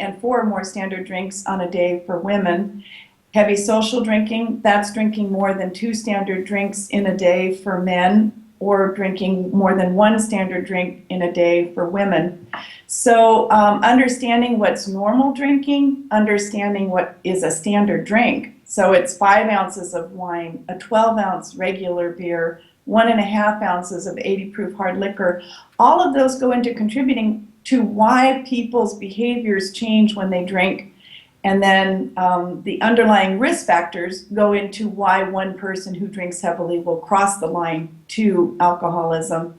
and 4 or more standard drinks on a day for women. Heavy social drinking, that's drinking more than 2 standard drinks in a day for men, or drinking more than 1 standard drink in a day for women. So understanding what's normal drinking, understanding what is a standard drink. So it's 5 ounces of wine, a 12-ounce regular beer, 1.5 ounces of 80 proof hard liquor. All of those go into contributing to why people's behaviors change when they drink. And then the underlying risk factors go into why one person who drinks heavily will cross the line to alcoholism.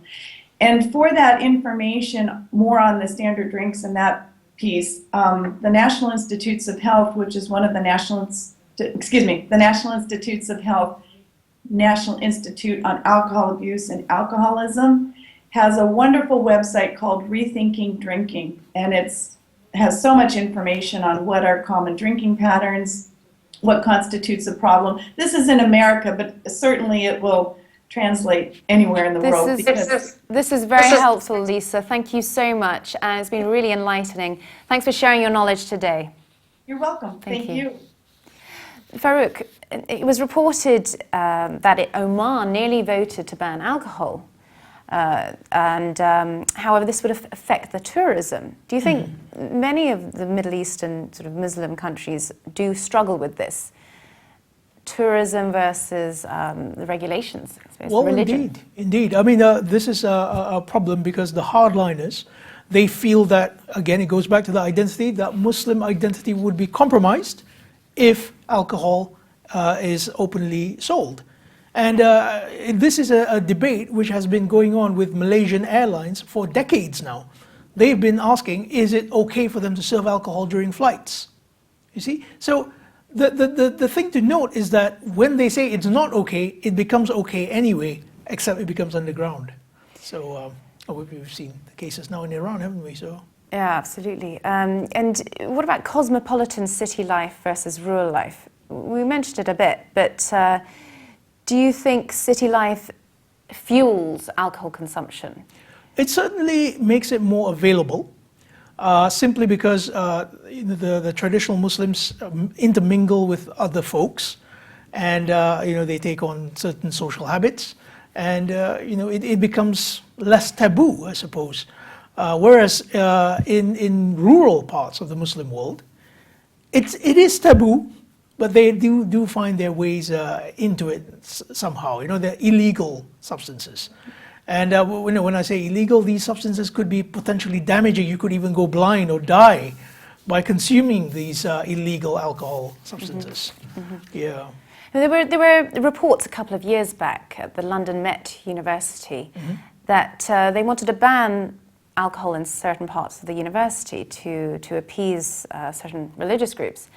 And for that information, more on the standard drinks and that piece, the National Institutes of Health, which is one of the the National Institutes of Health, National Institute on Alcohol Abuse and Alcoholism, has a wonderful website called Rethinking Drinking, and has so much information on what are common drinking patterns, what constitutes a problem. This is in America, but certainly it will translate anywhere in the world. This is very helpful, Lisa. Thank you so much. It's been really enlightening. Thanks for sharing your knowledge today. You're welcome. Thank you. Farouk, it was reported that Oman nearly voted to ban alcohol. However, this would affect the tourism. Do you think many of the Middle Eastern sort of Muslim countries do struggle with this? Tourism versus the regulations, I suppose, well, religion. Indeed. I mean, this is a problem because the hardliners, they feel that, again, it goes back to the identity, that Muslim identity would be compromised if alcohol is openly sold. And this is a debate which has been going on with Malaysian Airlines for decades now. They've been asking, is it okay for them to serve alcohol during flights? You see? So the thing to note is that when they say it's not okay, it becomes okay anyway, except it becomes underground. So we've seen the cases now in Iran, haven't we? So. Yeah, absolutely. And what about cosmopolitan city life versus rural life? We mentioned it a bit, but do you think city life fuels alcohol consumption? It certainly makes it more available, simply because the traditional Muslims intermingle with other folks, and they take on certain social habits, and it becomes less taboo, I suppose. Whereas in rural parts of the Muslim world, it is taboo, but they do find their ways into it somehow. They're illegal substances. And when I say illegal, these substances could be potentially damaging. You could even go blind or die by consuming these illegal alcohol substances. Yeah. There were reports a couple of years back at the London Met University that they wanted to ban alcohol in certain parts of the university to appease certain religious groups.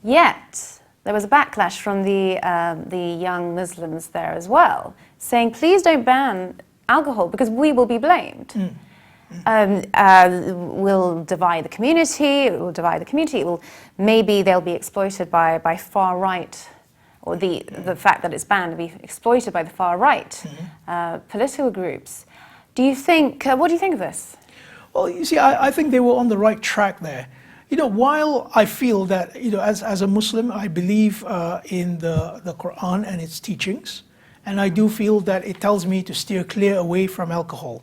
Yet there was a backlash from the young Muslims there as well, saying, please don't ban alcohol because we will be blamed. We'll divide the community, it will divide the community, maybe they'll be exploited by far right, or the fact that it's banned will be exploited by the far right political groups. What do you think of this? Well, you see, I think they were on the right track there. While I feel that, as a Muslim, I believe in the Quran and its teachings, and I do feel that it tells me to steer clear away from alcohol.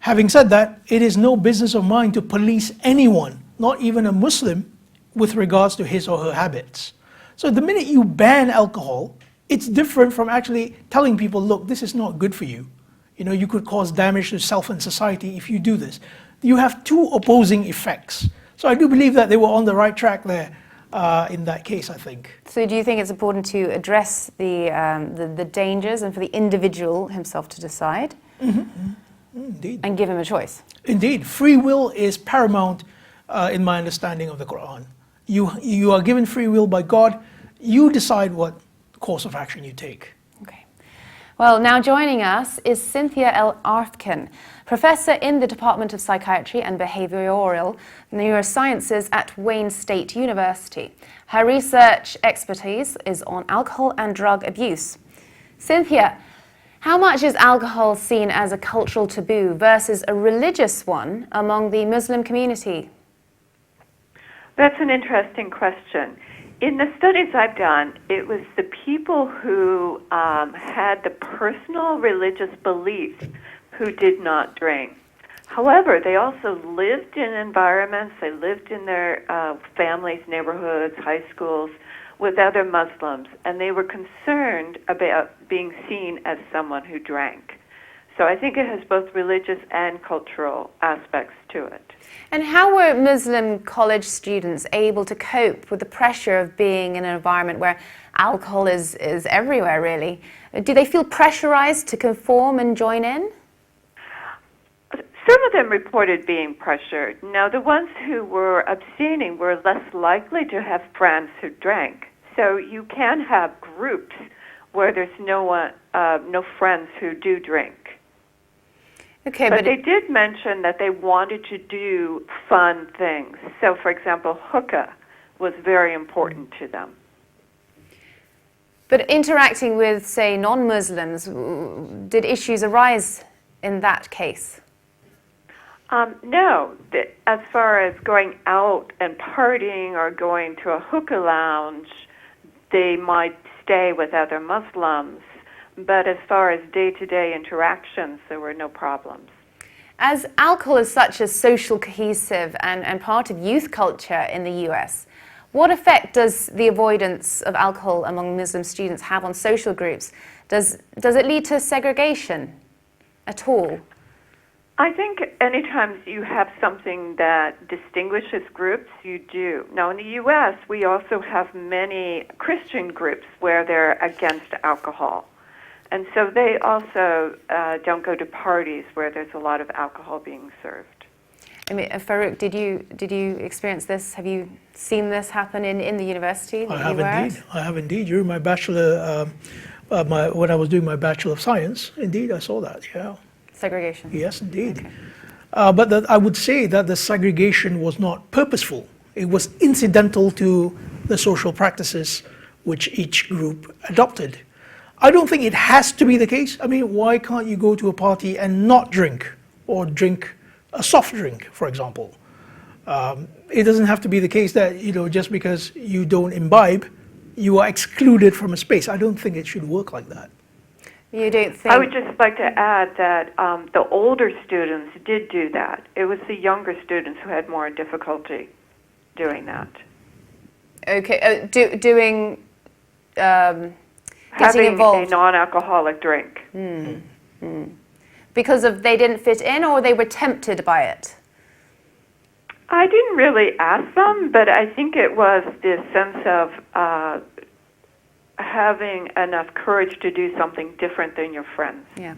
Having said that, it is no business of mine to police anyone, not even a Muslim, with regards to his or her habits. So the minute you ban alcohol, it's different from actually telling people, look, this is not good for you. You could cause damage to self and society if you do this. You have two opposing effects. So I do believe that they were on the right track there in that case, I think. So do you think it's important to address the dangers and for the individual himself to decide? Indeed. And give him a choice? Indeed. Free will is paramount in my understanding of the Quran. You are given free will by God. You decide what course of action you take. Okay. Well, now joining us is Cynthia L Arkin, Professor in the Department of Psychiatry and Behavioral Neurosciences at Wayne State University. Her research expertise is on alcohol and drug abuse. Cynthia, how much is alcohol seen as a cultural taboo versus a religious one among the Muslim community? That's an interesting question. In the studies I've done, it was the people who had the personal religious beliefs who did not drink. However, they also lived in environments, they lived in their families, neighborhoods, high schools, with other Muslims, and they were concerned about being seen as someone who drank. So I think it has both religious and cultural aspects to it. And how were Muslim college students able to cope with the pressure of being in an environment where alcohol is everywhere, really? Do they feel pressurized to conform and join in? Some of them reported being pressured. Now, the ones who were abstaining were less likely to have friends who drank. So you can have groups where there's no friends who do drink. Okay, but they did mention that they wanted to do fun things. So, for example, hookah was very important to them. But interacting with, say, non-Muslims, did issues arise in that case? No. As far as going out and partying or going to a hookah lounge, they might stay with other Muslims. But as far as day-to-day interactions, there were no problems. As alcohol is such a social cohesive and part of youth culture in the US, what effect does the avoidance of alcohol among Muslim students have on social groups? Does it lead to segregation at all? I think anytime you have something that distinguishes groups, you do. Now, in the U.S., we also have many Christian groups where they're against alcohol. And so they also don't go to parties where there's a lot of alcohol being served. I mean, Farouk, did you experience this? Have you seen this happen in the university? I have indeed. During my bachelor, when I was doing my Bachelor of Science, indeed, I saw that, yeah. Segregation? Yes, indeed. Okay. But I would say that the segregation was not purposeful. It was incidental to the social practices which each group adopted. I don't think it has to be the case. I mean, why can't you go to a party and not drink, or drink a soft drink, for example? It doesn't have to be the case that, just because you don't imbibe, you are excluded from a space. I don't think it should work like that. You don't think? I would just like to add that the older students did do that. It was the younger students who had more difficulty doing that. Okay, doing... Having involved. A non-alcoholic drink. Because they didn't fit in, or they were tempted by it? I didn't really ask them, but I think it was the sense of having enough courage to do something different than your friends. Yeah.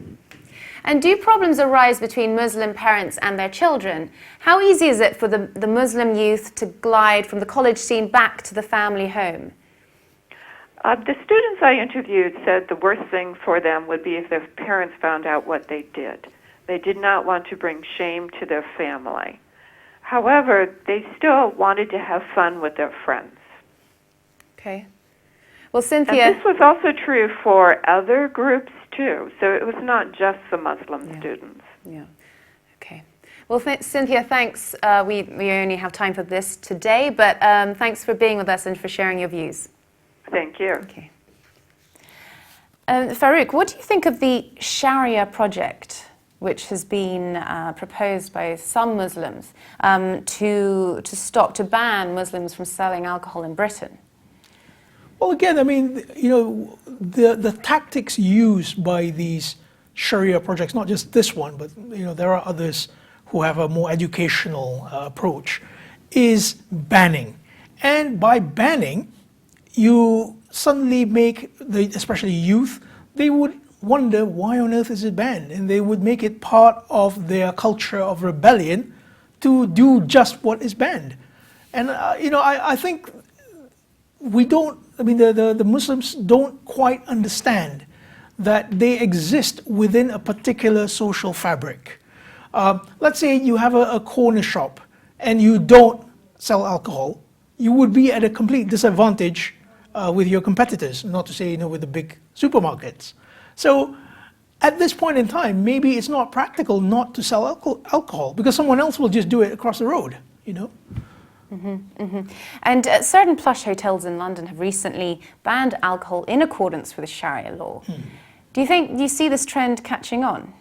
And do problems arise between Muslim parents and their children? How easy is it for the Muslim youth to glide from the college scene back to the family home? The students I interviewed said the worst thing for them would be if their parents found out what they did. They did not want to bring shame to their family. However, they still wanted to have fun with their friends. Okay. Well, Cynthia... And this was also true for other groups, too. So it was not just the Muslim students. Yeah. Okay. Well, Cynthia, thanks. We only have time for this today, but thanks for being with us and for sharing your views. Thank you. Okay. Farouk, what do you think of the Sharia project, which has been proposed by some Muslims to ban Muslims from selling alcohol in Britain? Well, again, I mean, the tactics used by these Sharia projects, not just this one, but there are others who have a more educational approach, is banning. And by banning, you suddenly make, especially youth, they would wonder why on earth is it banned? And they would make it part of their culture of rebellion to do just what is banned. And, I think the Muslims don't quite understand that they exist within a particular social fabric. Let's say you have a corner shop and you don't sell alcohol, you would be at a complete disadvantage with your competitors, not to say with the big supermarkets. So at this point in time, maybe it's not practical not to sell alcohol because someone else will just do it across the road, And certain plush hotels in London have recently banned alcohol in accordance with the Sharia law. Do you see this trend catching on?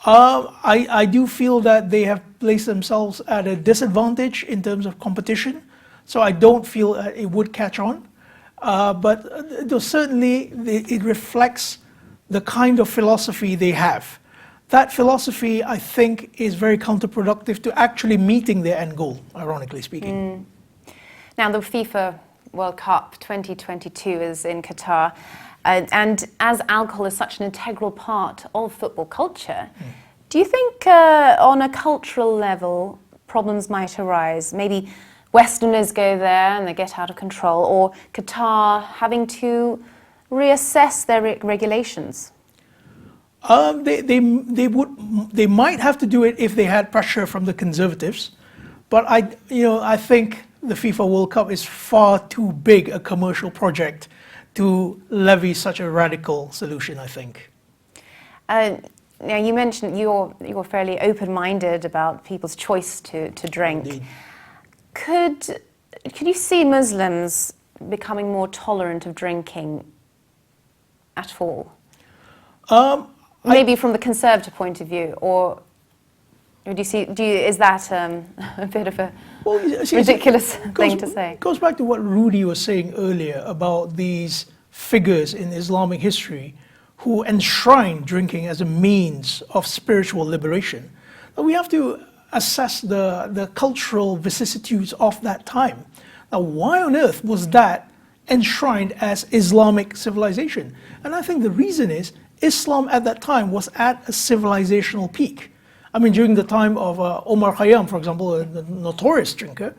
I do feel that they have placed themselves at a disadvantage in terms of competition, so I don't feel it would catch on. But certainly it reflects the kind of philosophy they have. that philosophy, I think, is very counterproductive to actually meeting their end goal, ironically speaking. Now, the FIFA World Cup 2022 is in Qatar, and as alcohol is such an integral part of football culture, do you think on a cultural level problems might arise? Maybe Westerners go there and they get out of control, or Qatar having to reassess their regulations? They might have to do it if they had pressure from the conservatives, but I think the FIFA World Cup is far too big a commercial project to levy such a radical solution, I think. Now you mentioned you're fairly open-minded about people's choice to drink. Indeed. Could you see Muslims becoming more tolerant of drinking at all? Maybe from the conservative point of view, or is that a bit of a ridiculous thing to say? It goes back to what Rudy was saying earlier about these figures in Islamic history who enshrine drinking as a means of spiritual liberation. Now we have to assess the cultural vicissitudes of that time. Now, why on earth was that enshrined as Islamic civilization? And I think the reason is Islam at that time was at a civilizational peak. I mean, during the time of Omar Khayyam, for example, a notorious drinker,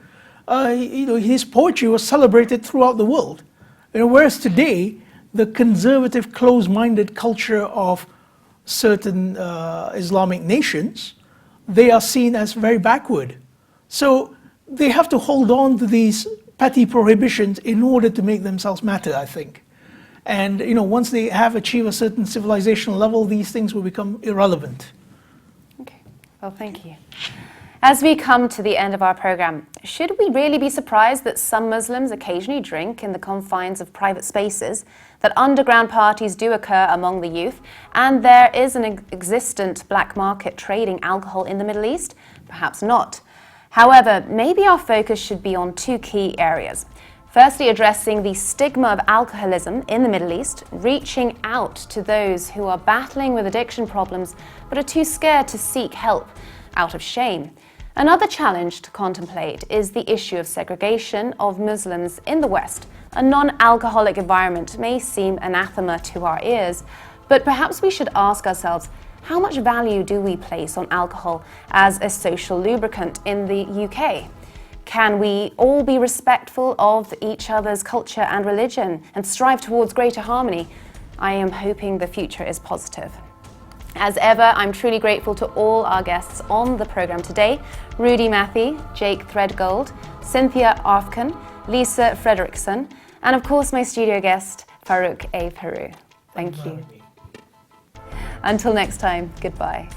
his poetry was celebrated throughout the world. Whereas today, the conservative, close-minded culture of certain Islamic nations, they are seen as very backward. So they have to hold on to these petty prohibitions in order to make themselves matter, I think. And once they have achieved a certain civilizational level, these things will become irrelevant. Okay, well, thank you. As we come to the end of our program, should we really be surprised that some Muslims occasionally drink in the confines of private spaces, that underground parties do occur among the youth, and there is an existent black market trading alcohol in the Middle East? Perhaps not. However, maybe our focus should be on two key areas. Firstly, addressing the stigma of alcoholism in the Middle East, reaching out to those who are battling with addiction problems but are too scared to seek help out of shame. Another challenge to contemplate is the issue of segregation of Muslims in the West. A non-alcoholic environment may seem anathema to our ears, but perhaps we should ask ourselves, how much value do we place on alcohol as a social lubricant in the UK? Can we all be respectful of each other's culture and religion and strive towards greater harmony? I am hoping the future is positive. As ever, I'm truly grateful to all our guests on the programme today: Rudy Matthey, Jake Threadgold, Cynthia Arkin, Lisa Frederickson, and of course my studio guest, Farouk A. Peru. Thank you. Until next time, goodbye.